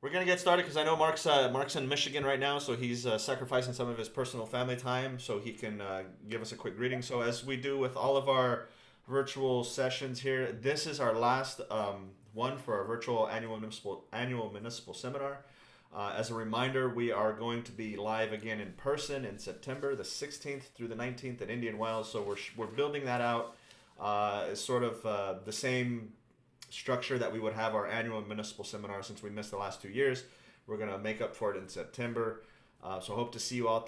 We're gonna get started because I know Mark's in Michigan right now, so he's sacrificing some of his personal family time so he can give us a quick greeting. So as we do with all of our virtual sessions here, this is our last one for our virtual annual municipal seminar. As a reminder, we are going to be live again in person in September the 16th through the 19th in Indian Wells. So we're building that out as sort of the same structure that we would have our annual municipal seminar since we missed the last 2 years. We're going to make up for it in September. So hope to see you out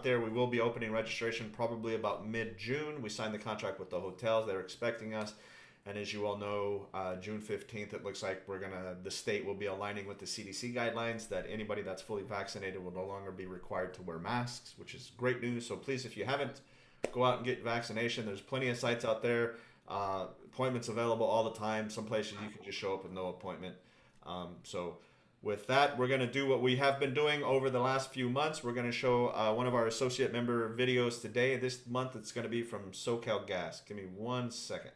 there. We will be opening registration probably about mid-June. We signed the contract with the hotels. They're expecting us. And as you all know, June 15th, it looks like the state will be aligning with the CDC guidelines that anybody that's fully vaccinated will no longer be required to wear masks, which is great news. So please, if you haven't, go out and get vaccination. There's plenty of sites out there. Appointments available all the time. Some places you can just show up with no appointment. So with that, we're going to do what we have been doing over the last few months. We're going to show one of our associate member videos today. This month it's going to be from SoCal Gas. Give me 1 second.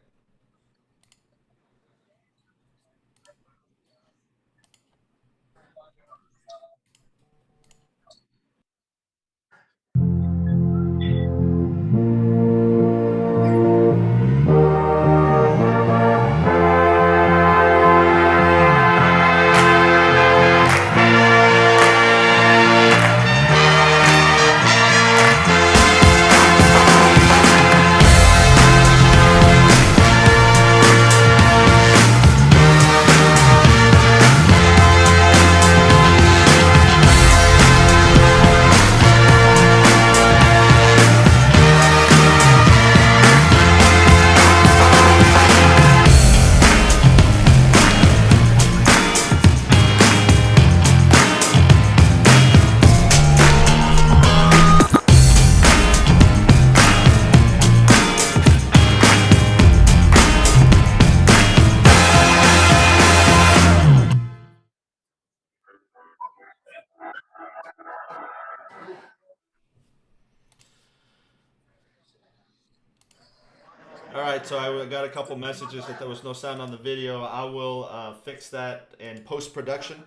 All right, so I got a couple messages that there was no sound on the video. I will fix that in post production.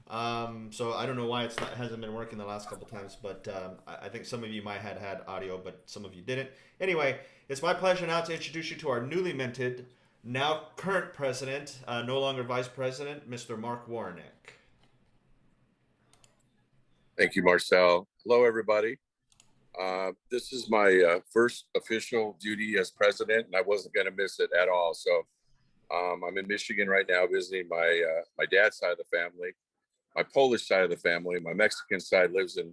So I don't know why it hasn't been working the last couple times, but I think some of you might have had audio, but some of you didn't. Anyway, it's my pleasure now to introduce you to our newly minted, now current president, no longer vice president, Mr. Mark Warnick. Thank you, Marcel. Hello, everybody. This is my first official duty as president, and I wasn't going to miss it at all. So I'm in Michigan right now visiting my dad's side of the family, my Polish side of the family. My Mexican side lives in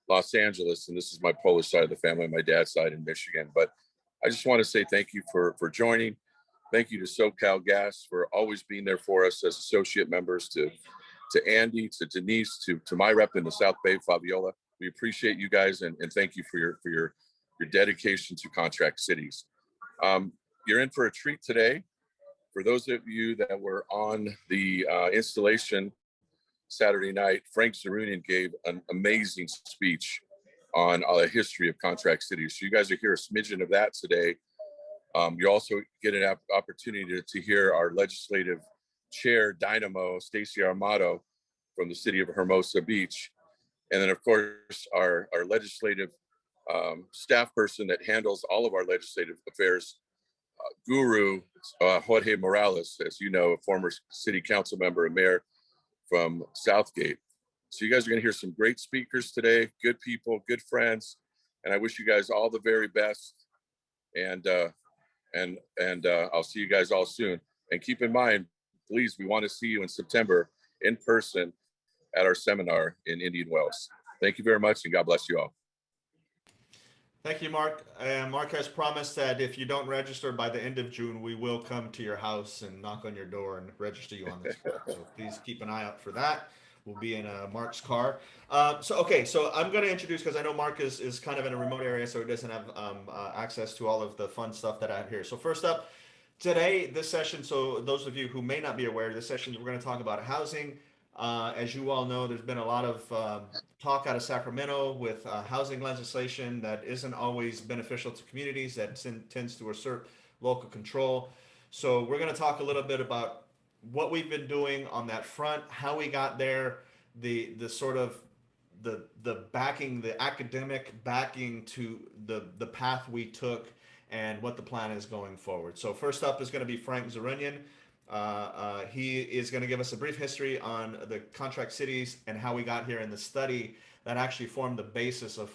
Los Angeles, and this is my Polish side of the family, my dad's side in Michigan. But I just want to say thank you for joining. Thank you to SoCal Gas for always being there for us as associate members, to Andy, to Denise, to my rep in the South Bay, Fabiola. We appreciate you guys, and thank you for your dedication to contract cities. You're in for a treat today. For those of you that were on the installation Saturday night, Frank Zerunyan gave an amazing speech on the history of contract cities. So you guys will hear a smidgen of that today. You also get an opportunity to hear our legislative chair, Dynamo, Stacey Armato, from the city of Hermosa Beach. And then, of course, our legislative staff person that handles all of our legislative affairs, guru, Jorge Morales, as you know, a former city council member and mayor from Southgate. So you guys are going to hear some great speakers today, good people, good friends, and I wish you guys all the very best. And I'll see you guys all soon. And keep in mind, please, we want to see you in September in person at our seminar in Indian Wells. Thank you very much, and God bless you all. Thank you, Mark. Mark has promised that if you don't register by the end of June, we will come to your house and knock on your door and register you on the spot. So please keep an eye out for that. We'll be in Mark's car. So I'm going to introduce, because I know Mark is kind of in a remote area, so he doesn't have access to all of the fun stuff that I have here. So first up, today, this session, so those of you who may not be aware, this session we're going to talk about housing. As you all know, there's been a lot of talk out of Sacramento with housing legislation that isn't always beneficial to communities, that tends to assert local control. So we're going to talk a little bit about what we've been doing on that front, how we got there, the sort of the backing, the academic backing to the path we took and what the plan is going forward. So first up is going to be Frank Zerunyan. He is going to give us a brief history on the contract cities and how we got here in the study that actually formed the basis of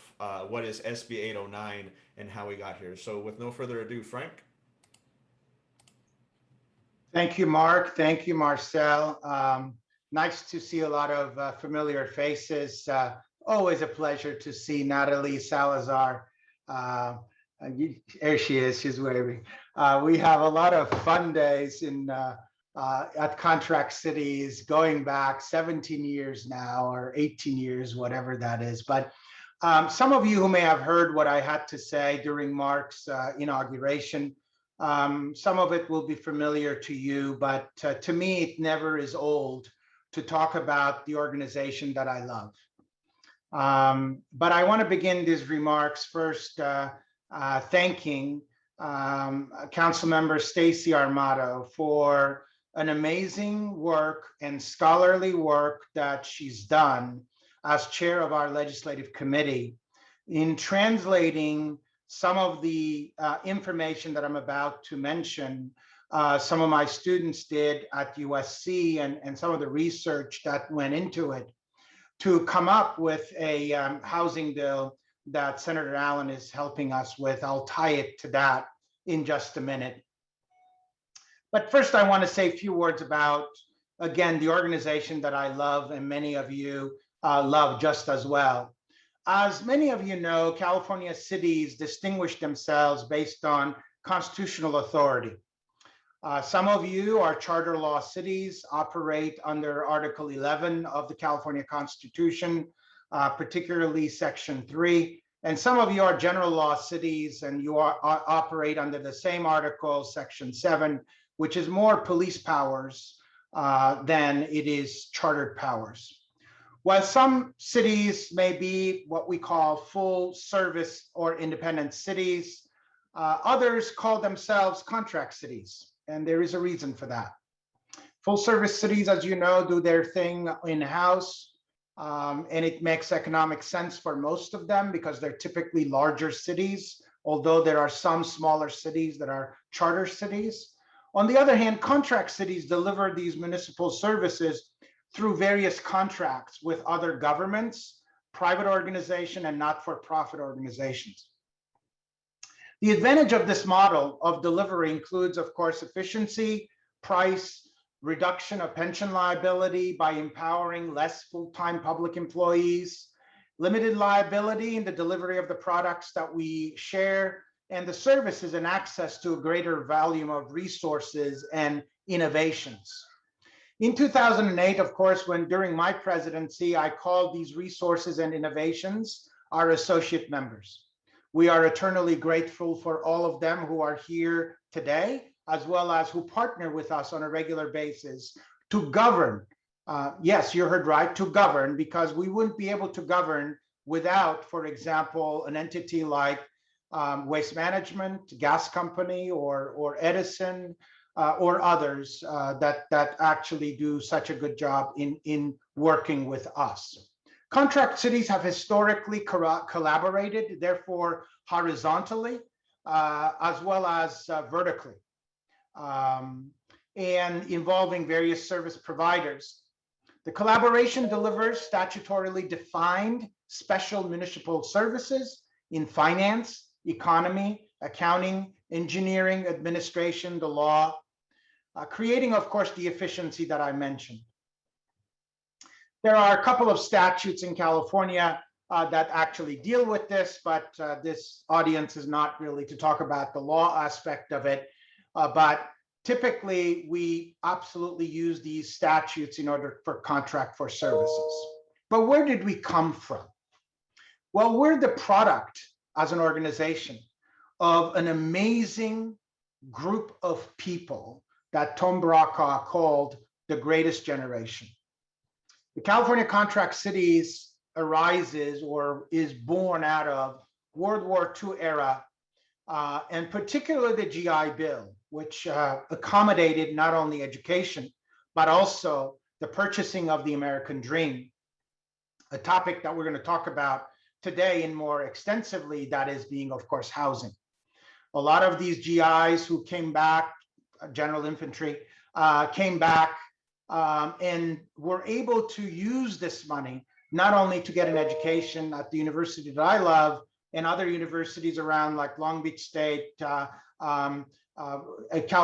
what is SB 809 and how we got here. So with no further ado, Frank. Thank you, Mark. Thank you, Marcel. Nice to see a lot of familiar faces. Always a pleasure to see Natalie Salazar. There she is, she's waving. We have a lot of fun days at Contract Cities going back 17 years now, or 18 years, whatever that is. But some of you who may have heard what I had to say during Mark's inauguration, some of it will be familiar to you, but to me, it never is old to talk about the organization that I love. But I want to begin these remarks first thanking Councilmember Stacey Armato for an amazing work and scholarly work that she's done as chair of our legislative committee in translating some of the information that I'm about to mention. Some of my students did at USC and some of the research that went into it to come up with a housing bill that Senator Allen is helping us with. I'll tie it to that in just a minute. But first, I want to say a few words about, again, the organization that I love and many of you love just as well. As many of you know, California cities distinguish themselves based on constitutional authority. Some of you are charter law cities, operate under Article 11 of the California Constitution, particularly Section 3. And some of you are general law cities and you operate under the same article, Section 7, which is more police powers than it is chartered powers. While some cities may be what we call full service or independent cities, others call themselves contract cities, and there is a reason for that. Full service cities, as you know, do their thing in-house, and it makes economic sense for most of them because they're typically larger cities, although there are some smaller cities that are charter cities. On the other hand, contract cities deliver these municipal services through various contracts with other governments, private organizations, and not-for-profit organizations. The advantage of this model of delivery includes, of course, efficiency, price, reduction of pension liability by empowering less full-time public employees, limited liability in the delivery of the products that we share, and the services and access to a greater volume of resources and innovations. In 2008, of course, when during my presidency, I called these resources and innovations our associate members. We are eternally grateful for all of them who are here today, as well as who partner with us on a regular basis to govern. Yes, you heard right, to govern, because we wouldn't be able to govern without, for example, an entity like Waste Management, gas company, or Edison, or others that actually do such a good job in working with us. Contract cities have historically collaborated, therefore horizontally, as well as vertically, and involving various service providers. The collaboration delivers statutorily defined special municipal services in finance, economy, accounting, engineering, administration, the law, creating, of course, the efficiency that I mentioned. There are a couple of statutes in California that actually deal with this, but this audience is not really to talk about the law aspect of it. But typically, we absolutely use these statutes in order for contract for services. But where did we come from? Well, we're the product as an organization of an amazing group of people that Tom Brokaw called the greatest generation. The California Contract Cities arises or is born out of World War II era, and particularly the GI Bill, which accommodated not only education, but also the purchasing of the American dream a topic that we're going to talk about today and more extensively, that is being, of course, housing. A lot of these GIs who came back, general infantry, came back and were able to use this money not only to get an education at the university that I love and other universities around like Long Beach State, Cal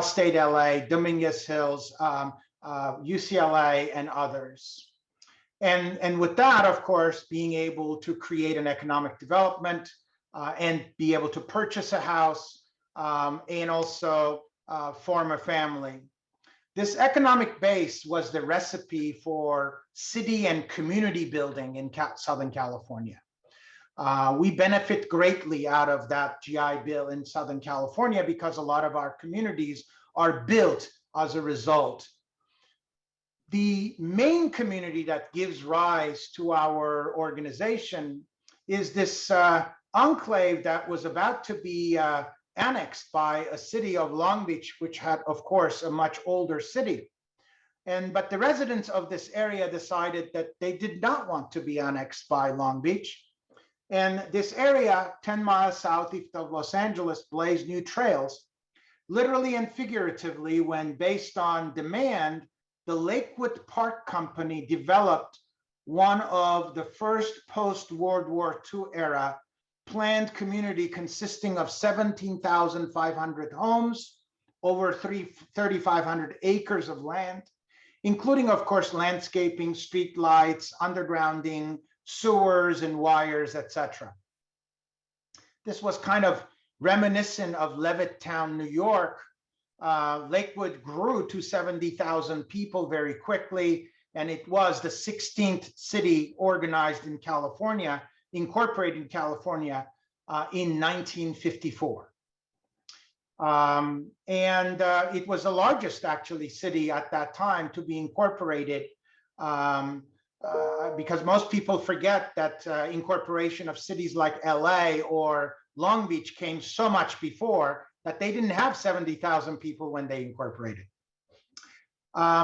State LA, Dominguez Hills, UCLA, and others. And with that, of course, being able to create an economic development and be able to purchase a house and also form a family. This economic base was the recipe for city and community building in Southern California. We benefit greatly out of that GI Bill in Southern California because a lot of our communities are built as a result. The main community that gives rise to our organization is this enclave that was about to be annexed by a city of Long Beach, which had, of course, a much older city. But the residents of this area decided that they did not want to be annexed by Long Beach. And this area, 10 miles southeast of Los Angeles, blazed new trails, literally and figuratively, when based on demand, the Lakewood Park Company developed one of the first post-World War II era planned community consisting of 17,500 homes, over 3,500 acres of land, including, of course, landscaping, street lights, undergrounding, sewers and wires, etc. This was kind of reminiscent of Levittown, New York. Lakewood grew to 70,000 people very quickly, and it was the 16th city organized in California, incorporated in California in 1954. It was the largest, actually, city at that time to be incorporated because most people forget that incorporation of cities like LA or Long Beach came so much before that they didn't have 70,000 people when they incorporated.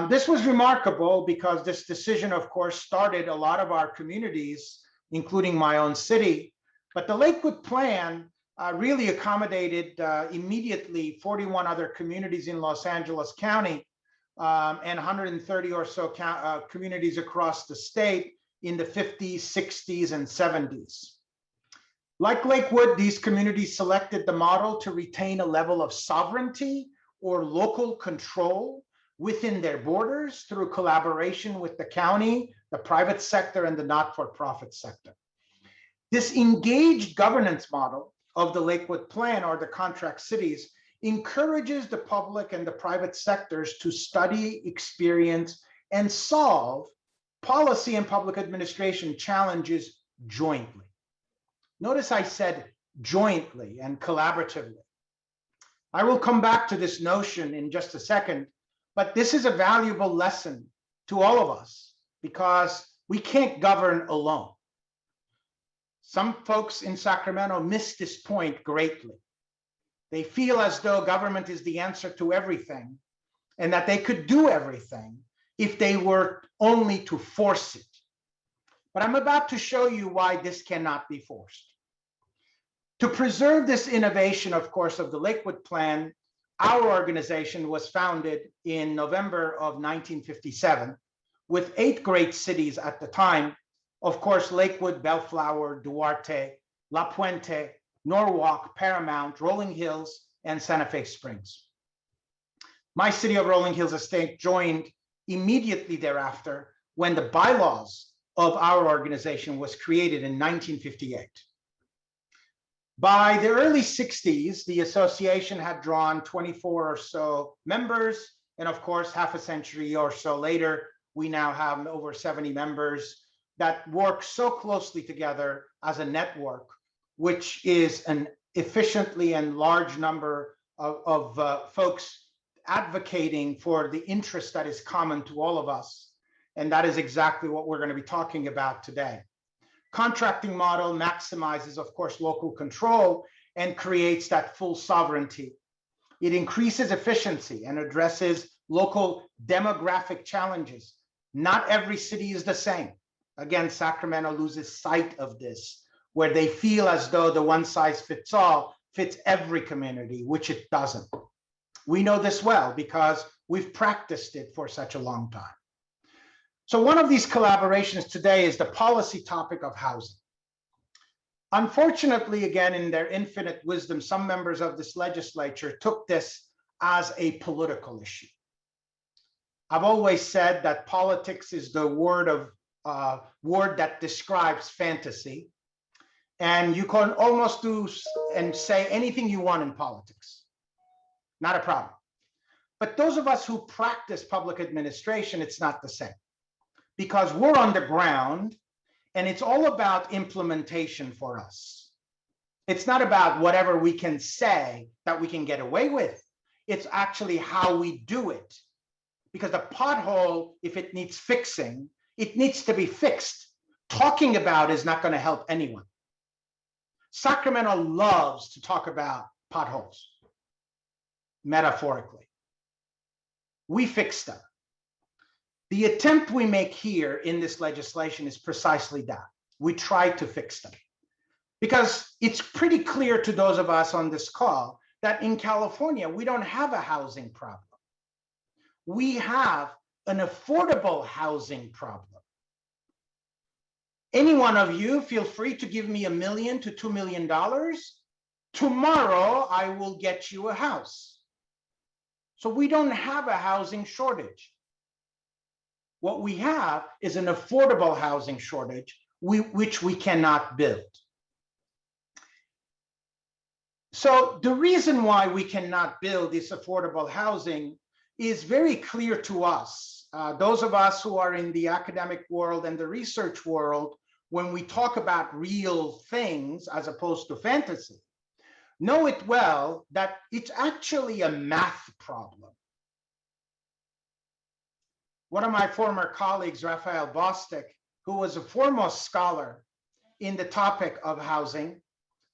This was remarkable because this decision, of course, started a lot of our communities, including my own city. But the Lakewood Plan really accommodated immediately 41 other communities in Los Angeles County and 130 or so communities across the state in the 50s, 60s, and 70s. Like Lakewood, these communities selected the model to retain a level of sovereignty or local control within their borders through collaboration with the county, the private sector, and the not-for-profit sector. This engaged governance model of the Lakewood Plan, or the contract cities, encourages the public and the private sectors to study, experience, and solve policy and public administration challenges jointly. Notice I said jointly and collaboratively. I will come back to this notion in just a second, but this is a valuable lesson to all of us because we can't govern alone. Some folks in Sacramento miss this point greatly. They feel as though government is the answer to everything and that they could do everything if they were only to force it. But I'm about to show you why this cannot be forced. To preserve this innovation, of course, of the Lakewood Plan, our organization was founded in November of 1957 with 8 great cities at the time. Of course, Lakewood, Bellflower, Duarte, La Puente, Norwalk, Paramount, Rolling Hills, and Santa Fe Springs. My city of Rolling Hills Estate joined immediately thereafter when the bylaws of our organization was created in 1958. By the early 60s, the association had drawn 24 or so members, and of course, half a century or so later, we now have over 70 members that work so closely together as a network, which is an efficiently and large number of folks advocating for the interest that is common to all of us. And that is exactly what we're going to be talking about today. Contracting model maximizes, of course, local control and creates that full sovereignty. It increases efficiency and addresses local demographic challenges. Not every city is the same. Again, Sacramento loses sight of this, where they feel as though the one size fits all fits every community, which it doesn't. We know this well because we've practiced it for such a long time. So one of these collaborations today is the policy topic of housing. Unfortunately, again, in their infinite wisdom, some members of this legislature took this as a political issue. I've always said that politics is the word that describes fantasy. And you can almost do and say anything you want in politics. Not a problem. But those of us who practice public administration, it's not the same. Because we're on the ground and it's all about implementation for us. It's not about whatever we can say that we can get away with. It's actually how we do it. Because the pothole, if it needs fixing, it needs to be fixed. Talking about is not going to help anyone. Sacramento loves to talk about potholes, metaphorically. We fix them. The attempt we make here in this legislation is precisely that. We try to fix them. Because it's pretty clear to those of us on this call that in California, we don't have a housing problem. We have an affordable housing problem. Any one of you feel free to give me $1 million to $2 million. Tomorrow, I will get you a house. So we don't have a housing shortage. What we have is an affordable housing shortage, which we cannot build. So the reason why we cannot build this affordable housing is very clear to us. Those of us who are in the academic world and the research world, when we talk about real things as opposed to fantasy, know it well that it's actually a math problem. One of my former colleagues, Raphael Bostic, who was a foremost scholar in the topic of housing,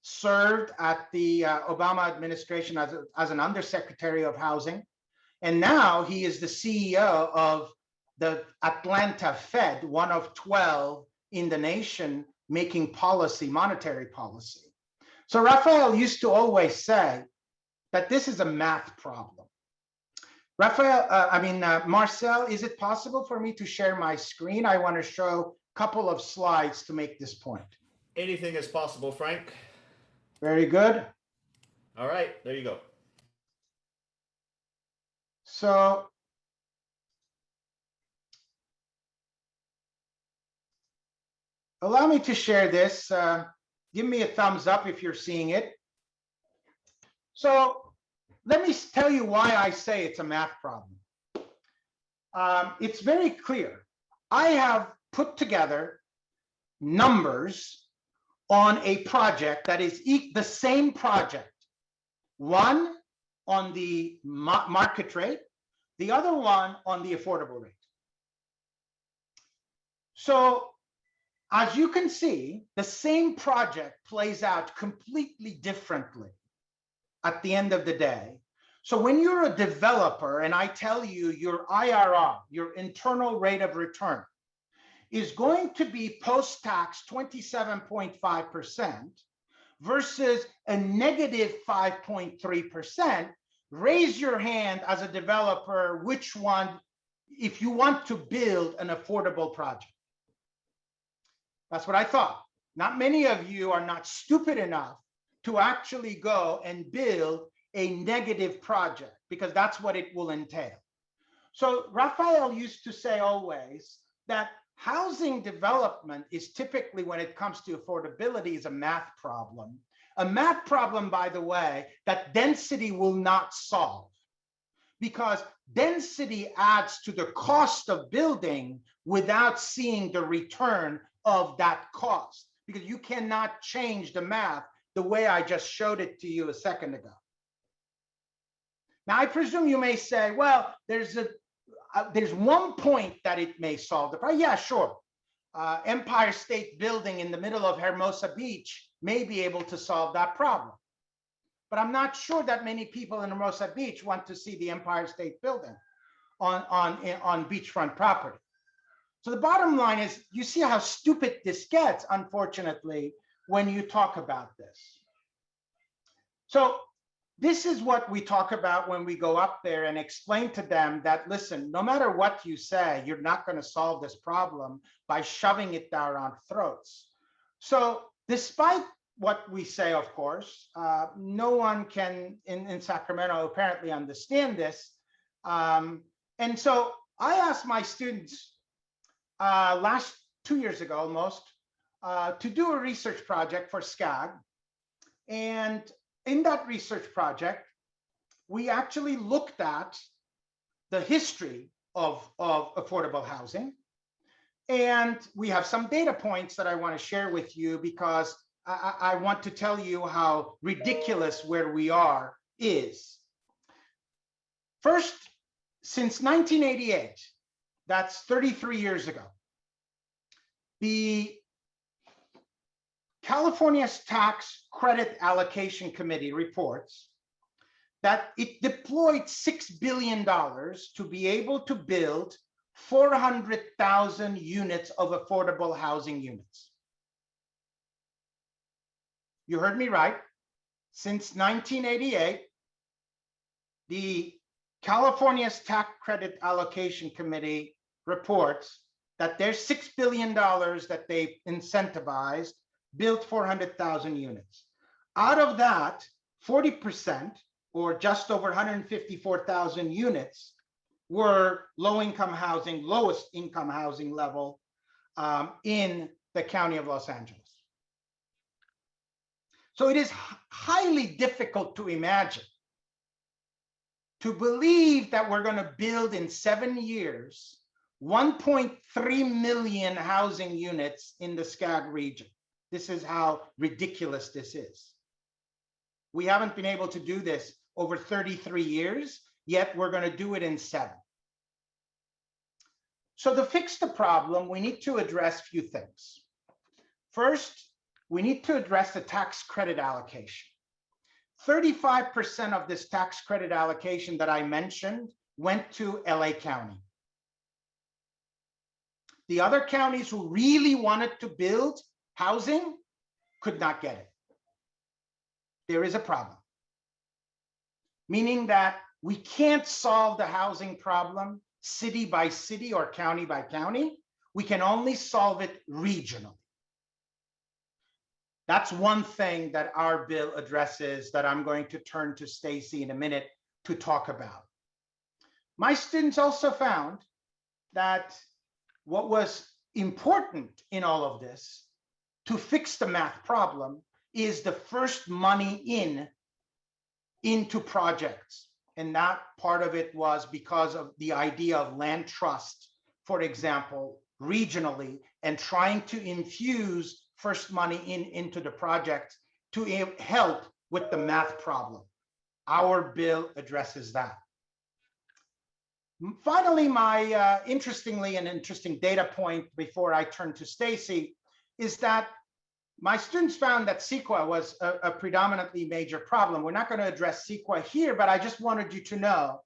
served at the Obama administration as an undersecretary of housing. And now he is the CEO of the Atlanta Fed, one of 12 in the nation making policy, monetary policy. So Raphael used to always say that this is a math problem. Marcel, is it possible for me to share my screen? I want to show a couple of slides to make this point. Anything is possible, Frank. Very good. All right, there you go. So allow me to share this. Give me a thumbs up if you're seeing it. So let me tell you why I say it's a math problem. It's very clear. I have put together numbers on a project that is the same project. One on the market rate, the other one on the affordable rate. So as you can see, the same project plays out completely differently at the end of the day. So when you're a developer and I tell you your IRR, your internal rate of return, is going to be post-tax 27.5% versus a negative 5.3%, raise your hand as a developer, which one, if you want to build an affordable project. That's what I thought. Not many of you are not stupid enough to actually go and build a negative project, because that's what it will entail. So Raphael used to say always that housing development is typically, when it comes to affordability, is a math problem. A math problem, by the way, that density will not solve, because density adds to the cost of building without seeing the return of that cost, because you cannot change the math the way I just showed it to you a second ago. Now, I presume you may say, well, there's one point that it may solve the problem. Yeah, sure. Empire State Building in the middle of Hermosa Beach may be able to solve that problem. But I'm not sure that many people in Hermosa Beach want to see the Empire State Building on beachfront property. So the bottom line is, you see how stupid this gets, unfortunately, when you talk about this. So this is what we talk about when we go up there and explain to them that, listen, no matter what you say, you're not going to solve this problem by shoving it down our throats. So despite what we say, of course, no one can in Sacramento apparently understand this. And so I asked my students last 2 years ago almost to do a research project for SCAG. And in that research project, we actually looked at the history of affordable housing. And we have some data points that I want to share with you, because I want to tell you how ridiculous where we are is. First, since 1988, that's 33 years ago, the California's Tax Credit Allocation Committee reports that it deployed $6 billion to be able to build 400,000 units of affordable housing units. You heard me right. Since 1988, the California's Tax Credit Allocation Committee reports that there's $6 billion that they incentivized, built 400,000 units. Out of that, 40%, or just over 154,000 units, were low-income housing, lowest income housing level in the county of Los Angeles. So it is highly difficult to imagine, to believe that we're going to build in 7 years 1.3 million housing units in the SCAG region. This is how ridiculous this is. We haven't been able to do this over 33 years, yet we're going to do it in 7. So to fix the problem, we need to address a few things. First, we need to address the tax credit allocation. 35% of this tax credit allocation that I mentioned went to LA County. The other counties who really wanted to build housing could not get it. There is a problem, meaning that we can't solve the housing problem city by city or county by county. We can only solve it regionally. That's one thing that our bill addresses that I'm going to turn to Stacey in a minute to talk about. My students also found that what was important in all of this to fix the math problem is the first money into projects. And that part of it was because of the idea of land trust, for example, regionally, and trying to infuse first money into the project to help with the math problem. Our bill addresses that. Finally, my interesting data point before I turn to Stacey is that my students found that CEQA was a predominantly major problem. We're not going to address CEQA here, but I just wanted you to know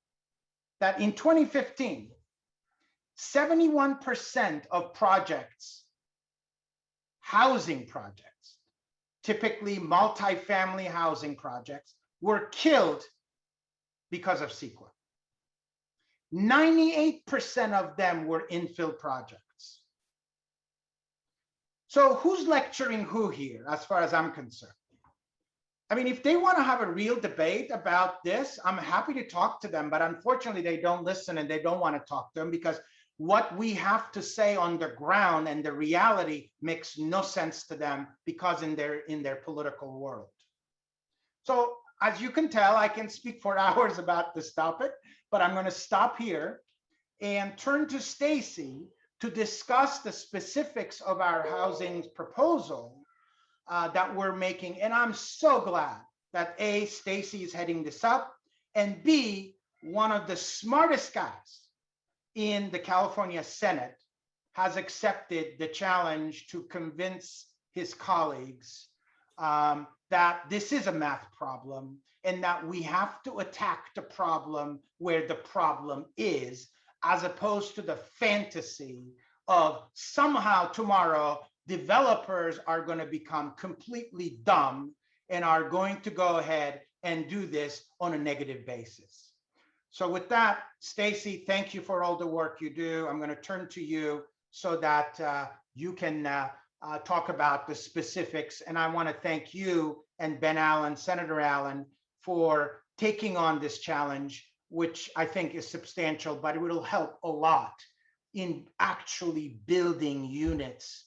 that in 2015, 71% of projects, housing projects, typically multifamily housing projects, were killed because of CEQA. 98% of them were infill projects. So who's lecturing who here, as far as I'm concerned? I mean, if they want to have a real debate about this, I'm happy to talk to them, but unfortunately they don't listen and they don't want to talk to them, because what we have to say on the ground and the reality makes no sense to them, because in their political world. So as you can tell, I can speak for hours about this topic, but I'm going to stop here and turn to Stacey to discuss the specifics of our housing proposal that we're making. And I'm so glad that A, Stacey is heading this up, and B, one of the smartest guys in the California Senate has accepted the challenge to convince his colleagues that this is a math problem and that we have to attack the problem where the problem is, as opposed to the fantasy of somehow tomorrow developers are going to become completely dumb and are going to go ahead and do this on a negative basis. So with that, Stacey, thank you for all the work you do. I'm going to turn to you so that you can talk about the specifics. And I want to thank you and Ben Allen, Senator Allen, for taking on this challenge, which I think is substantial, but it will help a lot in actually building units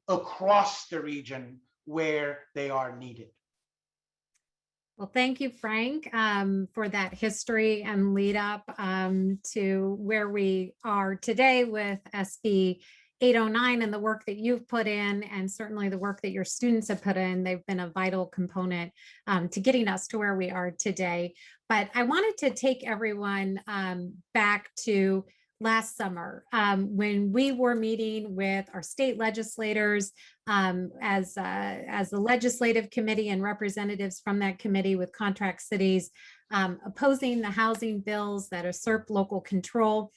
across the region where they are needed. Well, thank you, Frank, for that history and lead up to where we are today with SB 809 and the work that you've put in, and certainly the work that your students have put in. They've been a vital component to getting us to where we are today. But I wanted to take everyone back to last summer when we were meeting with our state legislators as the legislative committee and representatives from that committee with contract cities opposing the housing bills that usurp local control,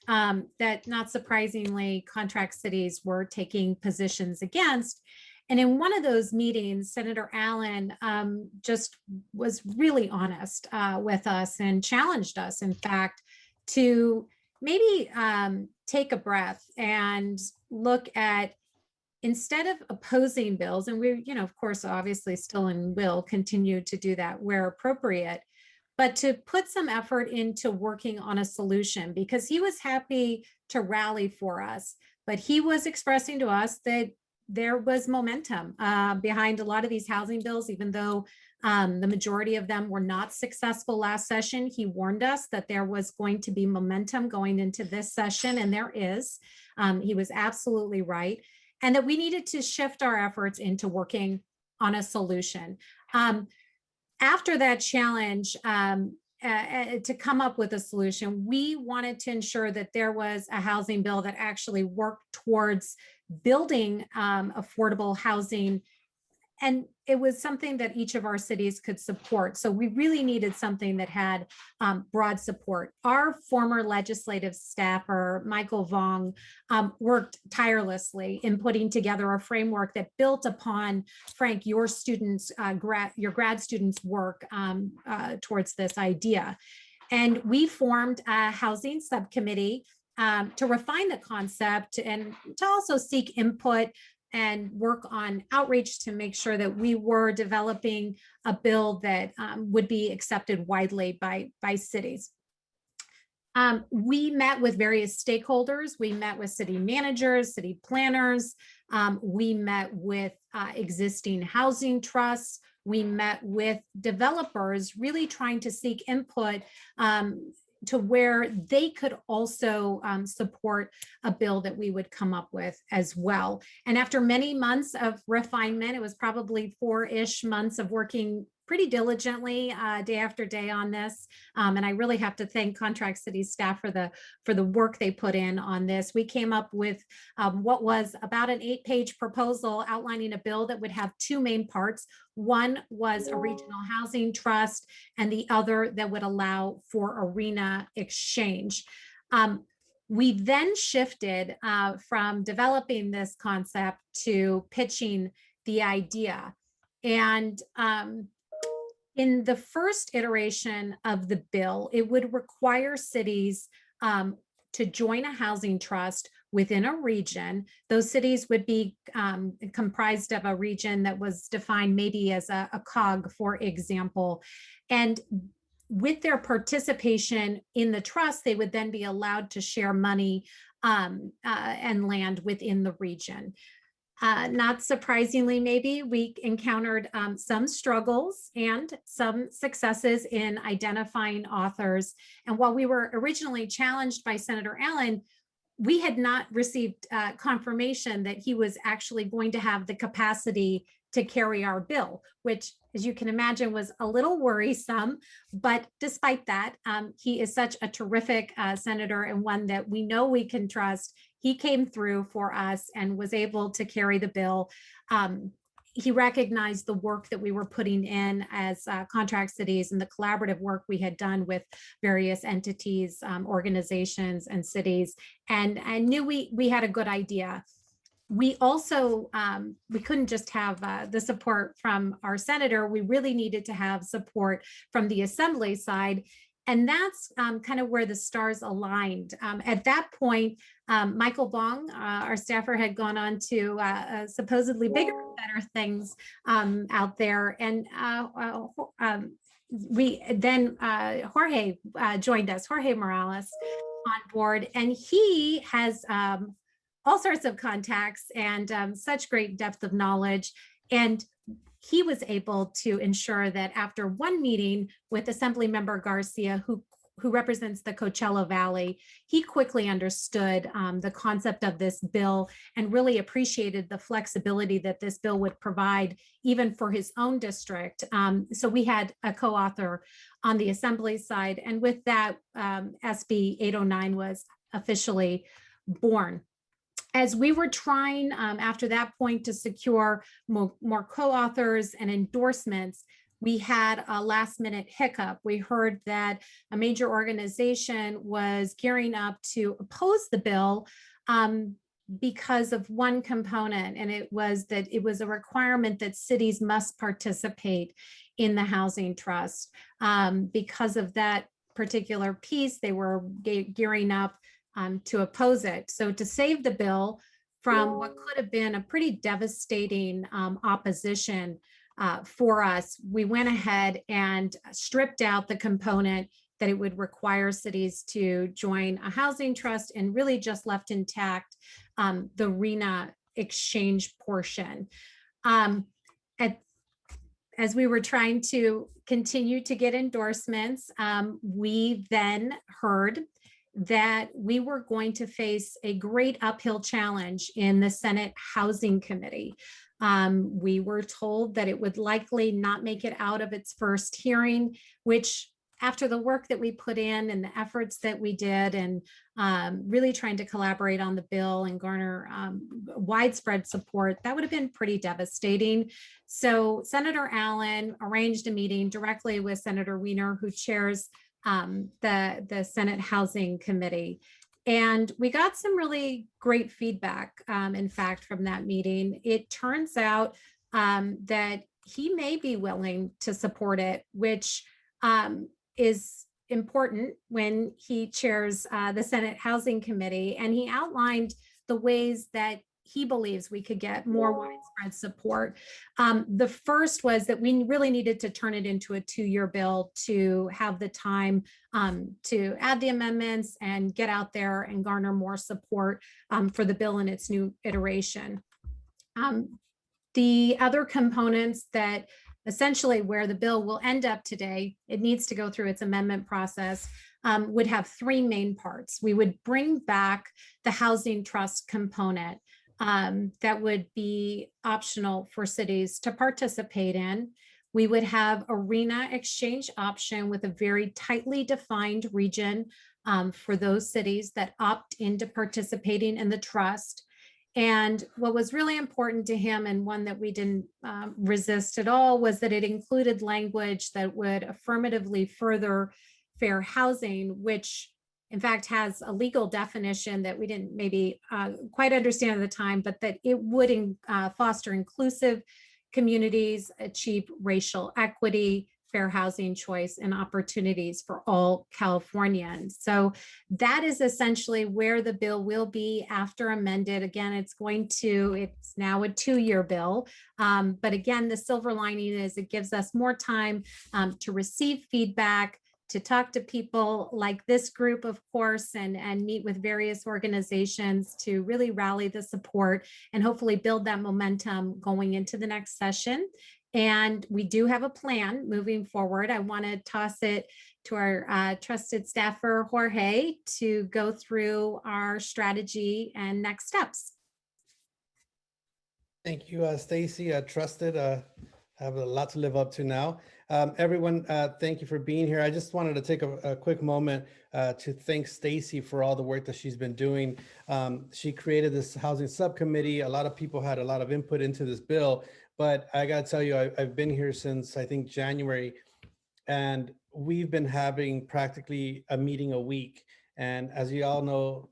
that not surprisingly contract cities were taking positions against. And in one of those meetings, Senator Allen just was really honest with us and challenged us, in fact, to maybe take a breath and look at, instead of opposing bills, and we, of course, obviously still and will continue to do that where appropriate, but to put some effort into working on a solution, because he was happy to rally for us, but he was expressing to us that there was momentum behind a lot of these housing bills, even though the majority of them were not successful last session. He warned us that there was going to be momentum going into this session, and there is. He was absolutely right. And that we needed to shift our efforts into working on a solution. After that challenge, to come up with a solution, we wanted to ensure that there was a housing bill that actually worked towards building affordable housing. And it was something that each of our cities could support. So we really needed something that had broad support. Our former legislative staffer, Michael Vong, worked tirelessly in putting together a framework that built upon, Frank, your students, your grad students' work towards this idea. And we formed a housing subcommittee to refine the concept and to also seek input and work on outreach to make sure that we were developing a bill that would be accepted widely by cities. We met with various stakeholders. We met with city managers, city planners. We met with existing housing trusts. We met with developers, really trying to seek input to where they could also support a bill that we would come up with as well. And after many months of refinement, it was probably 4-ish months of working pretty diligently day after day on this. And I really have to thank Contract City staff for the work they put in on this. We came up with what was about an 8-page proposal outlining a bill that would have 2 main parts. One was a regional housing trust, and the other that would allow for arena exchange. We then shifted from developing this concept to pitching the idea. And in the first iteration of the bill, it would require cities to join a housing trust within a region. Those cities would be comprised of a region that was defined maybe as a cog, for example. And with their participation in the trust, they would then be allowed to share money and land within the region. Not surprisingly, maybe we encountered some struggles and some successes in identifying authors. And while we were originally challenged by Senator Allen, we had not received confirmation that he was actually going to have the capacity to carry our bill, which, as you can imagine, was a little worrisome. But despite that, he is such a terrific senator, and one that we know we can trust. He came through for us and was able to carry the bill. he recognized the work that we were putting in as contract cities and the collaborative work we had done with various entities, organizations, and cities, and knew we had a good idea. We also, we couldn't just have the support from our senator. We really needed to have support from the assembly side. And that's kind of where the stars aligned. At that point, Michael Bong, our staffer, had gone on to supposedly bigger and better things out there. And Jorge joined us, Jorge Morales, on board. And he has all sorts of contacts and such great depth of knowledge. And he was able to ensure that after one meeting with Assemblymember Garcia, who represents the Coachella Valley, he quickly understood the concept of this bill and really appreciated the flexibility that this bill would provide even for his own district. So we had a co-author on the Assembly side. And with that, SB 809 was officially born. As we were trying after that point to secure more co-authors and endorsements, we had a last minute hiccup. We heard that a major organization was gearing up to oppose the bill because of one component, and it was that it was a requirement that cities must participate in the housing trust. Because of that particular piece, they were gearing up to oppose it. So to save the bill from what could have been a pretty devastating opposition for us, we went ahead and stripped out the component that it would require cities to join a housing trust and really just left intact the RENA exchange portion. As we were trying to continue to get endorsements, we then heard that we were going to face a great uphill challenge in the Senate Housing Committee. We were told that it would likely not make it out of its first hearing, which after the work that we put in and the efforts that we did and really trying to collaborate on the bill and garner widespread support, that would have been pretty devastating. So Senator Allen arranged a meeting directly with Senator Wiener, who chairs the Senate Housing Committee. And we got some really great feedback, in fact, from that meeting. It turns out that he may be willing to support it, which is important when he chairs the Senate Housing Committee. And he outlined the ways that he believes we could get more widespread support. The first was that we really needed to turn it into a 2-year bill to have the time to add the amendments and get out there and garner more support for the bill in its new iteration. The other components that essentially where the bill will end up today, it needs to go through its amendment process, would have 3 main parts. We would bring back the housing trust component. That would be optional for cities to participate in. We would have a RENA exchange option with a very tightly defined region for those cities that opt into participating in the trust. And what was really important to him, and one that we didn't resist at all, was that it included language that would affirmatively further fair housing, which in fact has a legal definition that we didn't maybe quite understand at the time, but that it would foster inclusive communities, achieve racial equity, fair housing choice, and opportunities for all Californians. So that is essentially where the bill will be after amended. Again, it's now a 2-year bill. But again, the silver lining is it gives us more time to receive feedback, to talk to people like this group, of course, and meet with various organizations to really rally the support and hopefully build that momentum going into the next session. And we do have a plan moving forward. I want to toss it to our trusted staffer, Jorge, to go through our strategy and next steps. Thank you, Stacey. Trusted, have a lot to live up to now. Everyone, thank you for being here. I just wanted to take a quick moment to thank Stacey for all the work that she's been doing. She created this housing subcommittee. A lot of people had a lot of input into this bill, But I got to tell you, I've been here since I think January, and we've been having practically a meeting a week. And as you all know,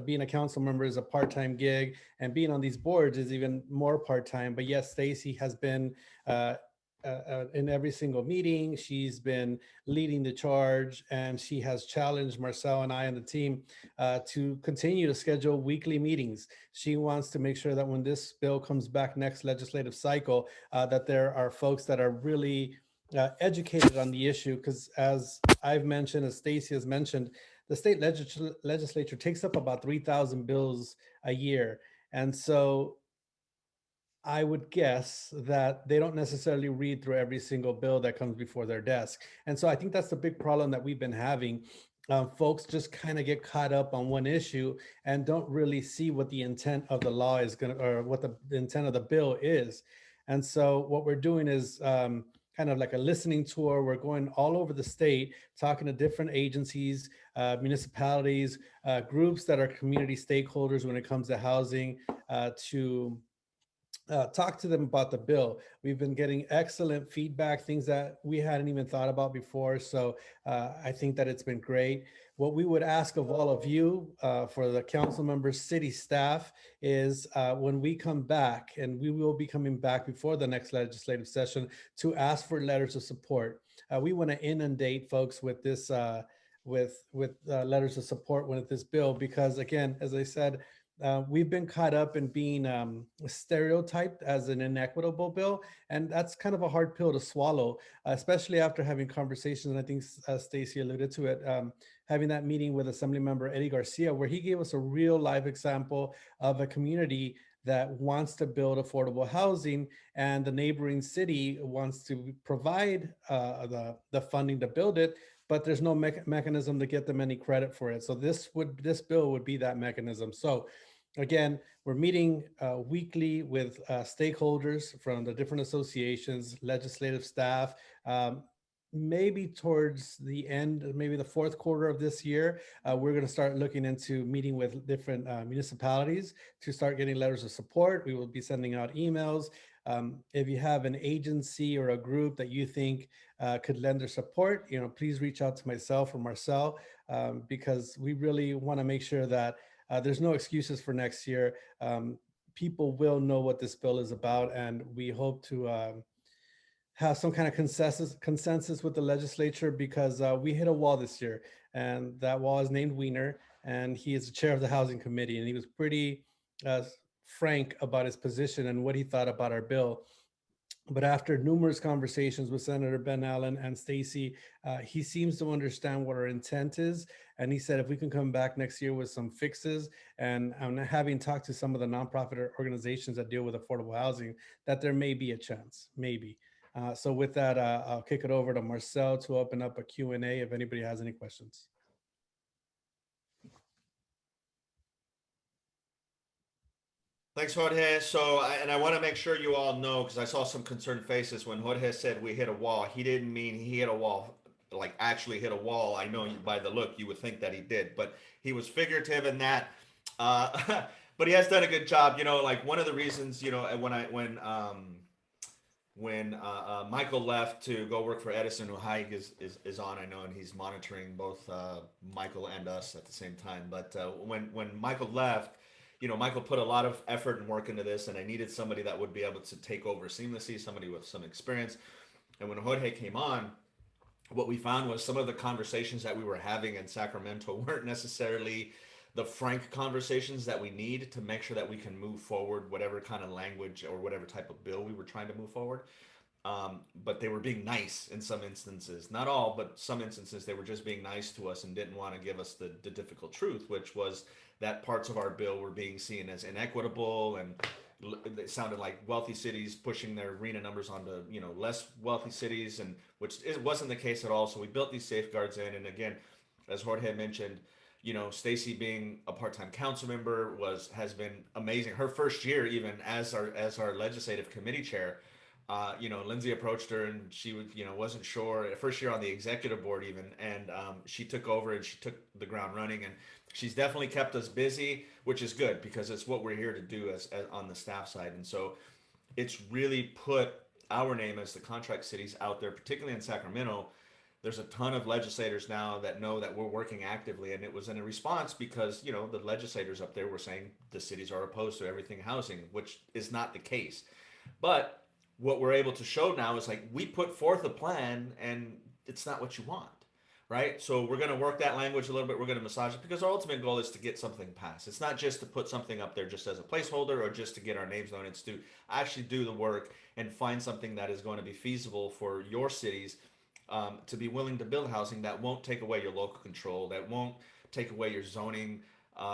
being a council member is a part-time gig, and being on these boards is even more part-time. But yes, Stacey has been uh, in every single meeting. She's been leading the charge, and she has challenged Marcel and I and the team to continue to schedule weekly meetings. She wants to make sure that when this bill comes back next legislative cycle, that there are folks that are really educated on the issue, because as I've mentioned, as Stacey has mentioned, the state legislature takes up about 3,000 bills a year. And so I would guess that they don't necessarily read through every single bill that comes before their desk. And so I think that's the big problem that we've been having. Folks just kind of get caught up on one issue and don't really see what the intent of the law is going to, or what the intent of the bill is. And so what we're doing is kind of like a listening tour. We're going all over the state, talking to different agencies, municipalities, groups that are community stakeholders when it comes to housing, to talk to them about the bill. We've been getting excellent feedback, things that we hadn't even thought about before. So I think that it's been great. What we would ask of all of you, for the council members, city staff, is when we come back, and we will be coming back before the next legislative session, to ask for letters of support. We want to inundate folks with this, with letters of support with this bill, because again, as I said, we've been caught up in being stereotyped as an inequitable bill, and that's kind of a hard pill to swallow, especially after having conversations. And I think Stacey alluded to it, having that meeting with Assemblymember Eddie Garcia, where he gave us a real live example of a community that wants to build affordable housing, and the neighboring city wants to provide the funding to build it, but there's no mechanism to get them any credit for it. So this bill would be that mechanism. So again, we're meeting weekly with stakeholders from the different associations, legislative staff. Maybe towards the end, maybe the fourth quarter of this year, we're going to start looking into meeting with different municipalities to start getting letters of support. We will be sending out emails. If you have an agency or a group that you think could lend their support, please reach out to myself or Marcel, because we really want to make sure that there's no excuses for next year. People will know what this bill is about, and we hope to have some kind of consensus with the legislature, because we hit a wall this year, and that wall is named Wiener, and he is the chair of the housing committee, and he was pretty frank about his position and what he thought about our bill. But after numerous conversations with Senator Ben Allen and Stacey, he seems to understand what our intent is. And he said, if we can come back next year with some fixes, and having talked to some of the nonprofit organizations that deal with affordable housing, that there may be a chance, maybe. So with that, I'll kick it over to Marcel to open up a Q&A if anybody has any questions. Thanks, Jorge. So, I want to make sure you all know, because I saw some concerned faces when Jorge said we hit a wall. He didn't mean he hit a wall, like actually hit a wall. I know by the look you would think that he did, but he was figurative in that. But he has done a good job. Like one of the reasons, when Michael left to go work for Edison, who Haig is on, I know, and he's monitoring both Michael and us at the same time. But when Michael left, Michael put a lot of effort and work into this, and I needed somebody that would be able to take over seamlessly, somebody with some experience. And when Jorge came on, what we found was some of the conversations that we were having in Sacramento weren't necessarily the frank conversations that we need to make sure that we can move forward whatever kind of language or whatever type of bill we were trying to move forward. But they were being nice in some instances, not all, but some instances they were just being nice to us and didn't want to give us the difficult truth, which was that parts of our bill were being seen as inequitable, and it sounded like wealthy cities pushing their RENA numbers onto less wealthy cities, and which it wasn't the case at all. So we built these safeguards in, and again, as Jorge mentioned, Stacey being a part-time council member has been amazing. Her first year, even as our legislative committee chair, Lindsay approached her and she wasn't sure. First year on the executive board even, and she took over and she took the ground running, and she's definitely kept us busy, which is good because it's what we're here to do as on the staff side. And so it's really put our name as the contract cities out there, particularly in Sacramento. There's a ton of legislators now that know that we're working actively, and it was in a response because, you know, the legislators up there were saying the cities are opposed to everything housing, which is not the case. But what we're able to show now is like we put forth a plan and it's not what you want, right? So we're going to work that language a little bit. We're going to massage it because our ultimate goal is to get something passed. It's not just to put something up there just as a placeholder or just to get our names known. It's to actually do the work and find something that is going to be feasible for your cities, to be willing to build housing that won't take away your local control, that won't take away your zoning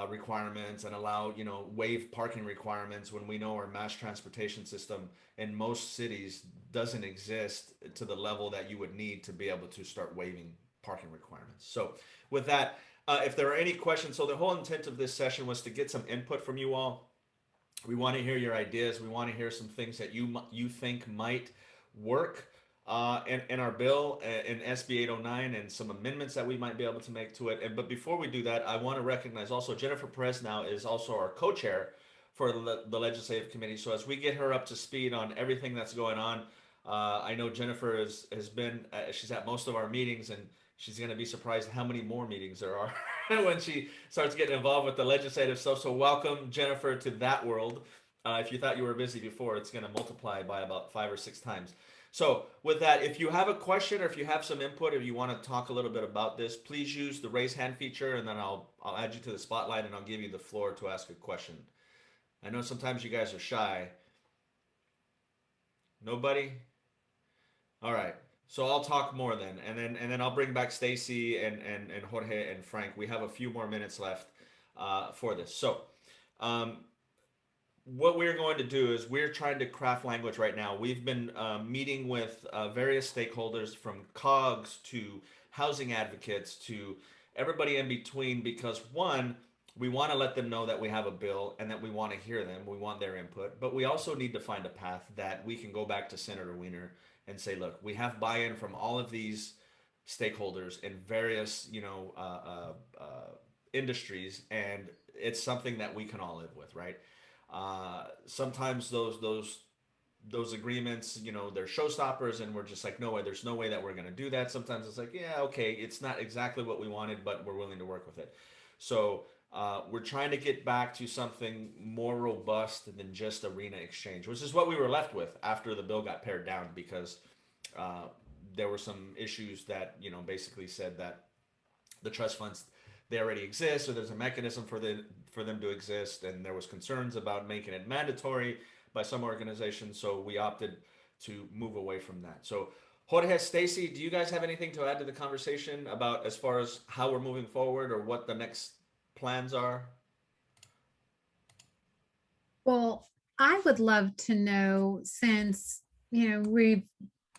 requirements, and allow, you know, waive parking requirements when we know our mass transportation system in most cities doesn't exist to the level that you would need to be able to start waiving parking requirements. So with that, if there are any questions, so the whole intent of this session was to get some input from you all. We want to hear your ideas. We want to hear some things that you think might work in our bill in SB 809, and some amendments that we might be able to make to it. But before we do that, I want to recognize also Jennifer Perez now is also our co-chair for the legislative committee. So as we get her up to speed on everything that's going on, I know Jennifer has been she's at most of our meetings, and she's going to be surprised how many more meetings there are when she starts getting involved with the legislative stuff. So welcome, Jennifer, to that world. If you thought you were busy before, it's going to multiply by about 5 or 6 times. So with that, if you have a question or if you have some input, or you want to talk a little bit about this, please use the raise hand feature, and then I'll add you to the spotlight and I'll give you the floor to ask a question. I know sometimes you guys are shy. Nobody? All right. So I'll talk more then, and then I'll bring back Stacey and Jorge and Frank. We have a few more minutes left for this. So what we're going to do is we're trying to craft language right now. We've been meeting with various stakeholders, from COGS to housing advocates to everybody in between, because one, we want to let them know that we have a bill and that we want to hear them. We want their input, but we also need to find a path that we can go back to Senator Wiener and say, look, we have buy-in from all of these stakeholders in various, industries, and it's something that we can all live with, right? Sometimes those agreements, they're showstoppers, and we're just like, no way, there's no way that we're going to do that. Sometimes it's like, yeah, okay, it's not exactly what we wanted, but we're willing to work with it. So we're trying to get back to something more robust than just arena exchange, which is what we were left with after the bill got pared down, because there were some issues that, basically said that the trust funds, they already exist, or there's a mechanism for them to exist, and there was concerns about making it mandatory by some organizations, so we opted to move away from that. So Jorge, Stacey, do you guys have anything to add to the conversation about as far as how we're moving forward or what the next plans are? Well, I would love to know, since, we've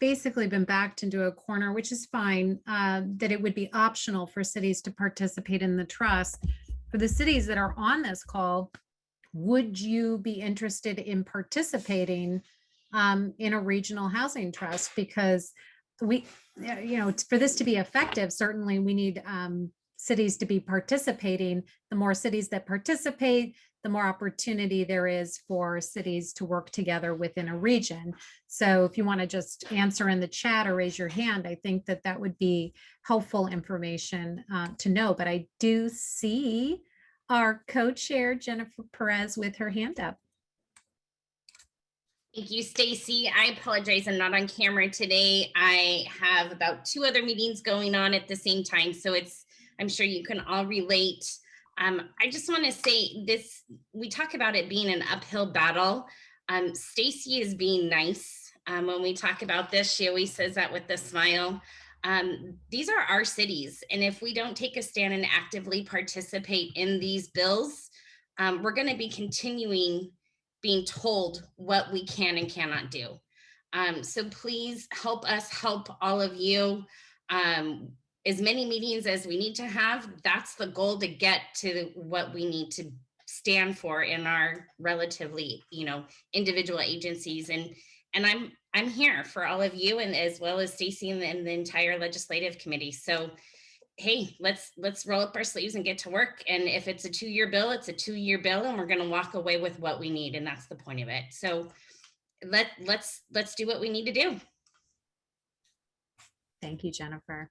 basically been backed into a corner, which is fine, that it would be optional for cities to participate in the trust. For the cities that are on this call, would you be interested in participating in a regional housing trust? Because we, for this to be effective, certainly we need cities to be participating. The more cities that participate, the more opportunity there is for cities to work together within a region. So if you want to just answer in the chat or raise your hand, I think that would be helpful information to know. But I do see our co-chair, Jennifer Perez, with her hand up. Thank you, Stacey. I apologize, I'm not on camera today. I have about 2 other meetings going on at the same time, so I'm sure you can all relate. I just want to say this, we talk about it being an uphill battle. Stacey is being nice. When we talk about this, she always says that with a smile. These are our cities, and if we don't take a stand and actively participate in these bills, we're going to be continuing being told what we can and cannot do. So please help us help all of you. As many meetings as we need to have, that's the goal, to get to what we need to stand for in our relatively, individual agencies. And I'm here for all of you, and as well as Stacey and the entire legislative committee. So, hey, let's roll up our sleeves and get to work. And if it's a 2-year bill, it's a 2-year bill, and we're going to walk away with what we need. And that's the point of it. So let's do what we need to do. Thank you, Jennifer.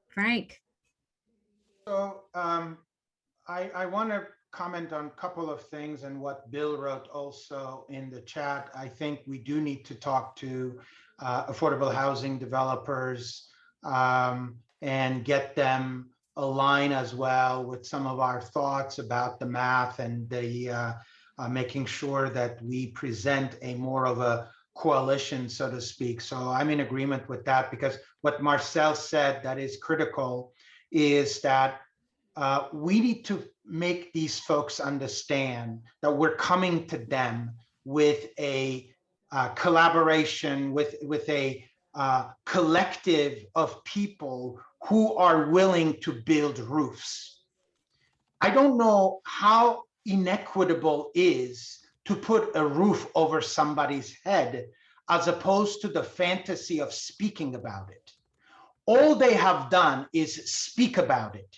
Frank. So I want to comment on a couple of things and what Bill wrote also in the chat. I think we do need to talk to affordable housing developers and get them aligned as well with some of our thoughts about the math and the making sure that we present a more of a coalition, so to speak. So I'm in agreement with that, because what Marcel said that is critical is that we need to make these folks understand that we're coming to them with a collaboration, with a collective of people who are willing to build roofs. I don't know how inequitable is to put a roof over somebody's head as opposed to the fantasy of speaking about it. All they have done is speak about it.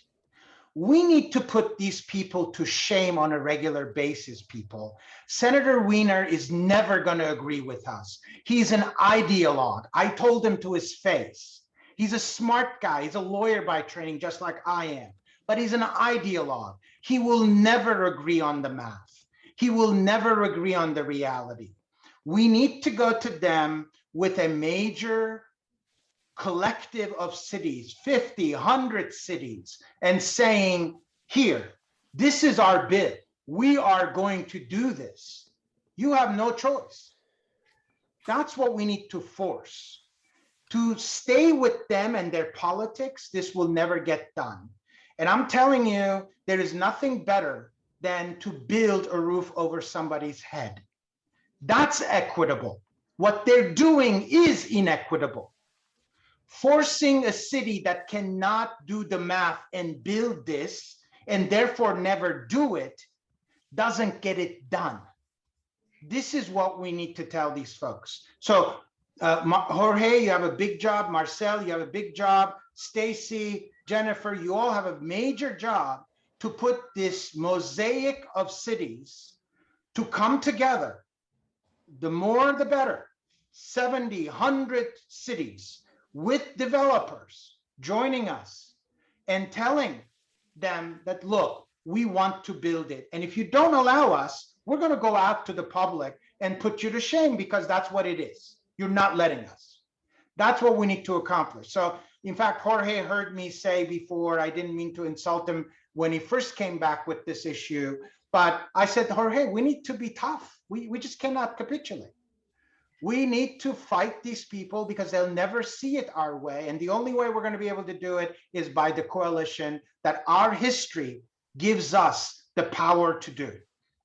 We need to put these people to shame on a regular basis, people. Senator Wiener is never going to agree with us. He's an ideologue. I told him to his face. He's a smart guy. He's a lawyer by training, just like I am. But he's an ideologue. He will never agree on the math. He will never agree on the reality. We need to go to them with a major collective of cities, 50, 100 cities, and saying, here, this is our bid. We are going to do this. You have no choice. That's what we need to force. To stay with them and their politics, this will never get done. And I'm telling you, there is nothing better than to build a roof over somebody's head. That's equitable. What they're doing is inequitable. Forcing a city that cannot do the math and build this and therefore never do it doesn't get it done. This is what we need to tell these folks. So Jorge, you have a big job. Marcel, you have a big job. Stacey, Jennifer, you all have a major job to put this mosaic of cities to come together. The more, the better. 70, 100 cities with developers joining us and telling them that, look, we want to build it. And if you don't allow us, we're going to go out to the public and put you to shame, because that's what it is. You're not letting us. That's what we need to accomplish. So in fact, Jorge heard me say before, I didn't mean to insult him when he first came back with this issue, but I said, Jorge, we need to be tough. We just cannot capitulate. We need to fight these people because they'll never see it our way. And the only way we're going to be able to do it is by the coalition that our history gives us the power to do.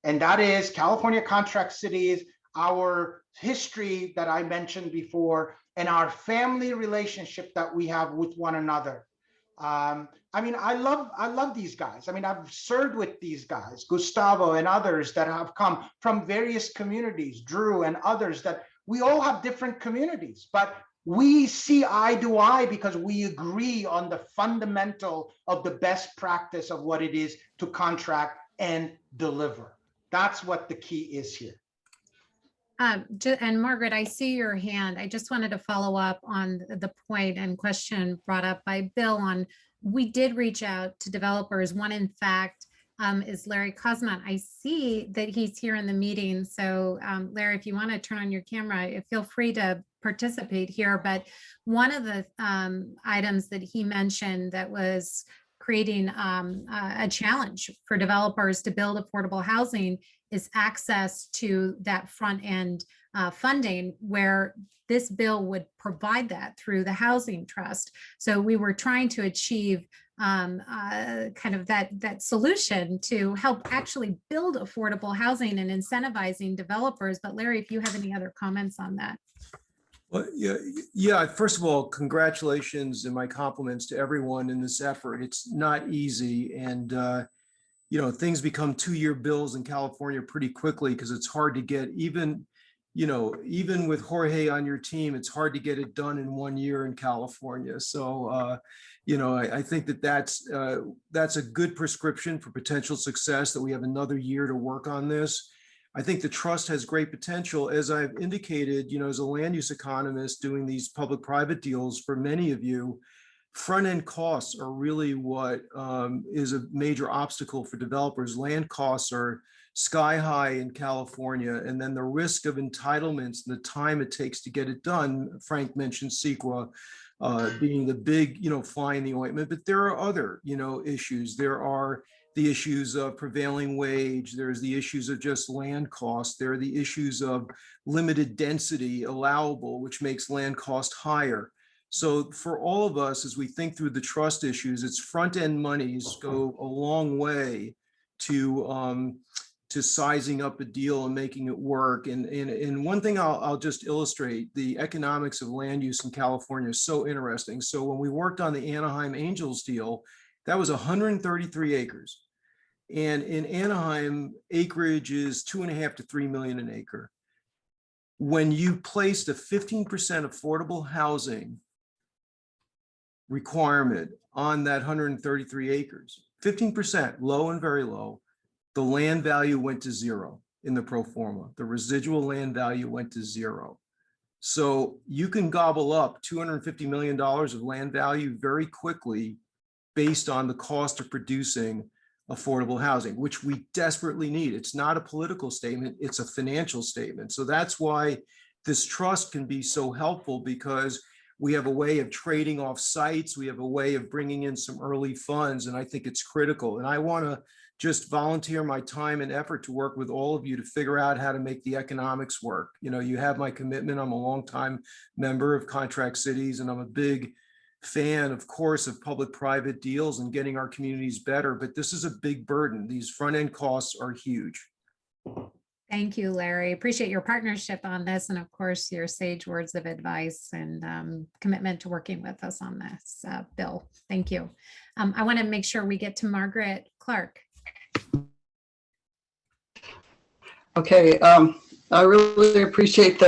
And that is California contract cities, our history that I mentioned before, and our family relationship that we have with one another. I mean, I love these guys. I mean, I've served with these guys, Gustavo and others that have come from various communities, Drew and others, that we all have different communities, but we see eye to eye because we agree on the fundamental of the best practice of what it is to contract and deliver. That's what the key is here. And Margaret, I see your hand. I just wanted to follow up on the point and question brought up by Bill on, we did reach out to developers. One, in fact, is Larry Cosmont. I see that he's here in the meeting. So Larry, if you want to turn on your camera, feel free to participate here. But one of the items that he mentioned that was creating a challenge for developers to build affordable housing is access to that front end funding, where this bill would provide that through the housing trust. So we were trying to achieve kind of that solution to help actually build affordable housing and incentivizing developers. But Larry, if you have any other comments on that. Well, yeah. First of all, congratulations and my compliments to everyone in this effort. It's not easy, and you know, things become 2-year bills in California pretty quickly because it's hard to get even with Jorge on your team, it's hard to get it done in 1 year in California. So, you know, I think that's a good prescription for potential success, that we have another year to work on this. I think the trust has great potential. As I've indicated, as a land use economist doing these public-private deals for many of you, front-end costs are really what is a major obstacle for developers. Land costs are sky high in California, and then the risk of entitlements and the time it takes to get it done. Frank mentioned CEQA being the big, fly in the ointment, but there are other, issues. There are the issues of prevailing wage. There's the issues of just land costs. There are the issues of limited density allowable, which makes land cost higher. So for all of us, as we think through the trust issues, its front-end monies go a long way to sizing up a deal and making it work. And one thing I'll just illustrate, the economics of land use in California is so interesting. So when we worked on the Anaheim Angels deal, that was 133 acres. And in Anaheim, acreage is 2.5 to 3 million an acre. When you placed a 15% affordable housing requirement on that 133 acres, 15%, low and very low, the land value went to zero in the pro forma. The residual land value went to zero. So you can gobble up $250 million of land value very quickly based on the cost of producing affordable housing, which we desperately need. It's not a political statement, it's a financial statement. So that's why this trust can be so helpful, because we have a way of trading off sites. We have a way of bringing in some early funds, and I think it's critical. And I want to just volunteer my time and effort to work with all of you to figure out how to make the economics work. You have my commitment. I'm a longtime member of Contract Cities, and I'm a big fan, of course, of public-private deals and getting our communities better, but this is a big burden. These front-end costs are huge. Thank you, Larry. Appreciate your partnership on this, and of course, your sage words of advice and commitment to working with us on this bill. Thank you. I want to make sure we get to Margaret Clark. Okay, I really appreciate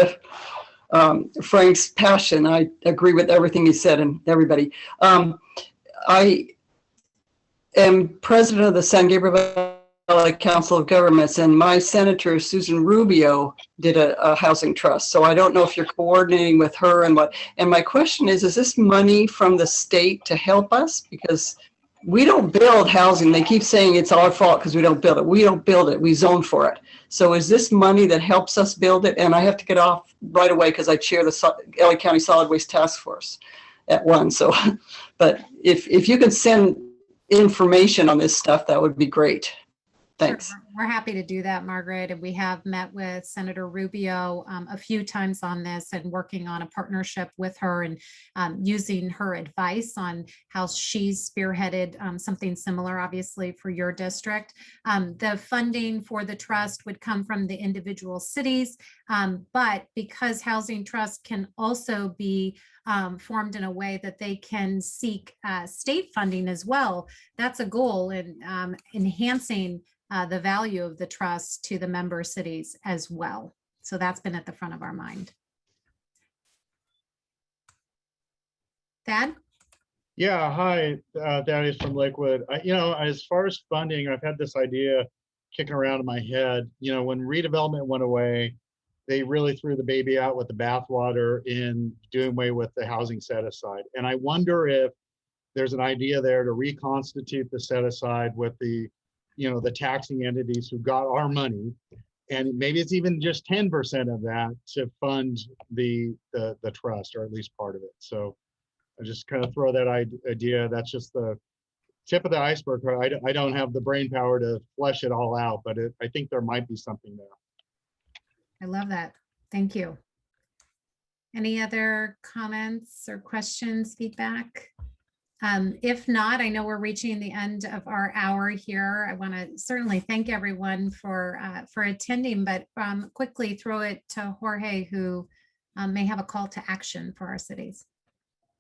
Frank's passion. I agree with everything he said, and everybody. I am president of the San Gabriel Valley Council of Governments, and my senator, Susan Rubio, did a housing trust. So I don't know if you're coordinating with her and what. And my question is this money from the state to help us? Because we don't build housing. They keep saying it's our fault because we don't build it. We don't build it. We zone for it. So is this money that helps us build it? And I have to get off right away because I chair the LA County Solid Waste Task Force at 1. So, but if you could send information on this stuff, that would be great. Thanks. Sure. We're happy to do that, Margaret. And we have met with Senator Rubio a few times on this and working on a partnership with her and using her advice on how she's spearheaded something similar, obviously, for your district. The funding for the trust would come from the individual cities, but because housing trust can also be formed in a way that they can seek state funding as well, that's a goal in enhancing the value of the trust to the member cities as well. So that's been at the front of our mind. Thad? Yeah, hi, Thaddeus from Lakewood. As far as funding, I've had this idea kicking around in my head. When redevelopment went away, they really threw the baby out with the bathwater in doing away with the housing set aside. And I wonder if there's an idea there to reconstitute the set aside with the taxing entities who got our money, and maybe it's even just 10% of that to fund the trust, or at least part of it. So I just kind of throw that idea. That's just the tip of the iceberg. I don't have the brain power to flesh it all out, but I think there might be something there. I love that. Thank you. Any other comments or questions, feedback? If not, I know we're reaching the end of our hour here. I want to certainly thank everyone for attending, but quickly throw it to Jorge, who may have a call to action for our cities.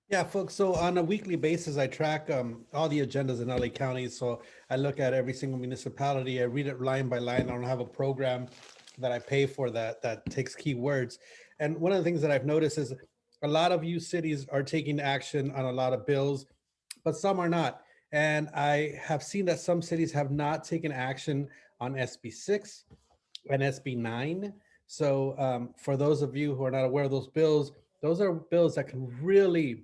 Yeah, folks. So on a weekly basis, I track all the agendas in LA County. So I look at every single municipality. I read it line by line. I don't have a program that I pay for that takes keywords. And one of the things that I've noticed is a lot of you cities are taking action on a lot of bills, but some are not. And I have seen that some cities have not taken action on SB 6, and SB 9. So for those of you who are not aware of those bills, those are bills that can really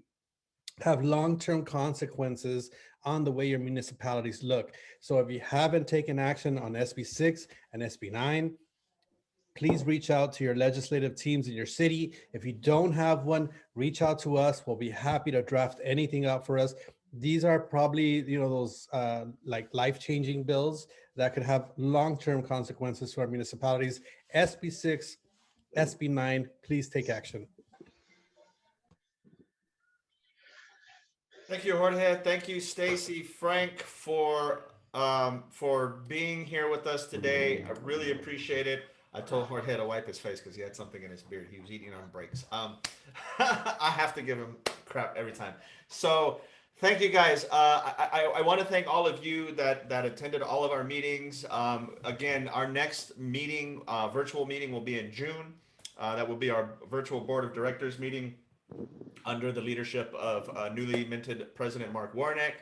have long-term consequences on the way your municipalities look. So if you haven't taken action on SB 6 and SB 9, please reach out to your legislative teams in your city. If you don't have one, reach out to us. We'll be happy to draft anything up for us. These are probably, those like life-changing bills that could have long-term consequences to our municipalities. SB 6, SB 9, please take action. Thank you, Jorge. Thank you, Stacey, Frank, for being here with us today. I really appreciate it. I told Jorge to wipe his face because he had something in his beard. He was eating on breaks. I have to give him crap every time. So thank you, guys. I want to thank all of you that attended all of our meetings. Again, our next meeting, virtual meeting, will be in June. That will be our virtual board of directors meeting under the leadership of newly minted President Mark Warnock.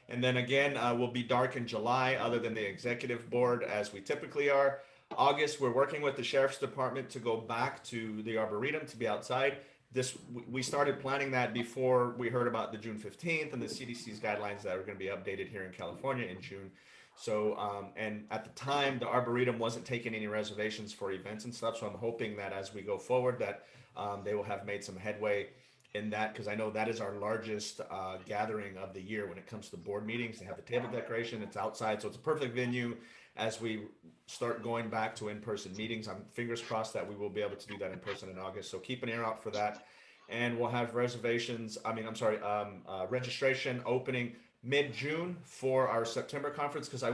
And then again, we'll be dark in July, other than the executive board, as we typically are. August, we're working with the Sheriff's Department to go back to the Arboretum to be outside. We started planning that before we heard about the June 15th and the CDC's guidelines that are going to be updated here in California in June. So, and at the time, the Arboretum wasn't taking any reservations for events and stuff. So I'm hoping that as we go forward, that they will have made some headway in that, because I know that is our largest gathering of the year when it comes to board meetings. They have the table decoration, it's outside, so it's a perfect venue as we start going back to in-person meetings. I'm fingers crossed that we will be able to do that in person in August. So keep an ear out for that. And we'll have registration opening mid-June for our September conference, because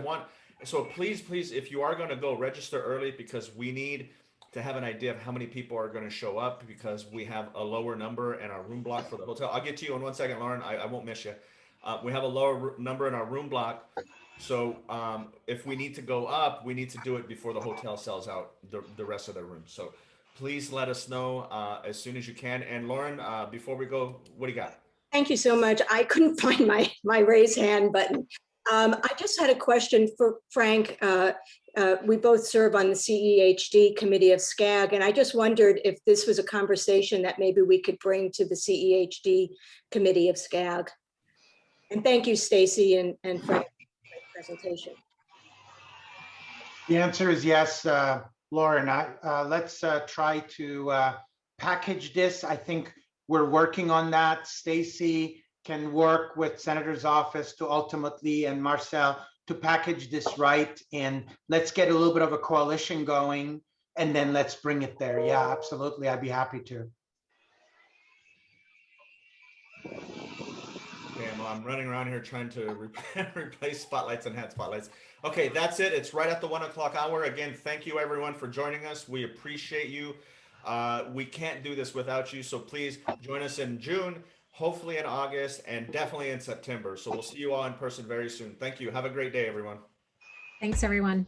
so please, if you are going to go, register early, because we need to have an idea of how many people are going to show up, because we have a lower number in our room block for the hotel. I'll get to you in 1 second, Lauren. I won't miss you. We have a lower number in our room block. So if we need to go up, we need to do it before the hotel sells out the rest of their rooms. So please let us know as soon as you can. And Lauren, before we go, what do you got? Thank you so much. I couldn't find my raise hand button. I just had a question for Frank. We both serve on the CEHD committee of SCAG, and I just wondered if this was a conversation that maybe we could bring to the CEHD committee of SCAG. And thank you, Stacey and Frank, for the presentation. The answer is yes, Lauren. Let's try to package this. I think we're working on that. Stacey can work with Senator's office to ultimately, and Marcel, to package this right, and let's get a little bit of a coalition going, and then let's bring it there. Yeah, absolutely. I'd be happy to. Okay, well, I'm running around here trying to replace spotlights and hat spotlights. Okay, that's it. It's right at the 1 o'clock hour. Again, thank you everyone for joining us. We appreciate you. We can't do this without you, so please join us in June, hopefully in August, and definitely in September. So we'll see you all in person very soon. Thank you. Have a great day, everyone. Thanks, everyone.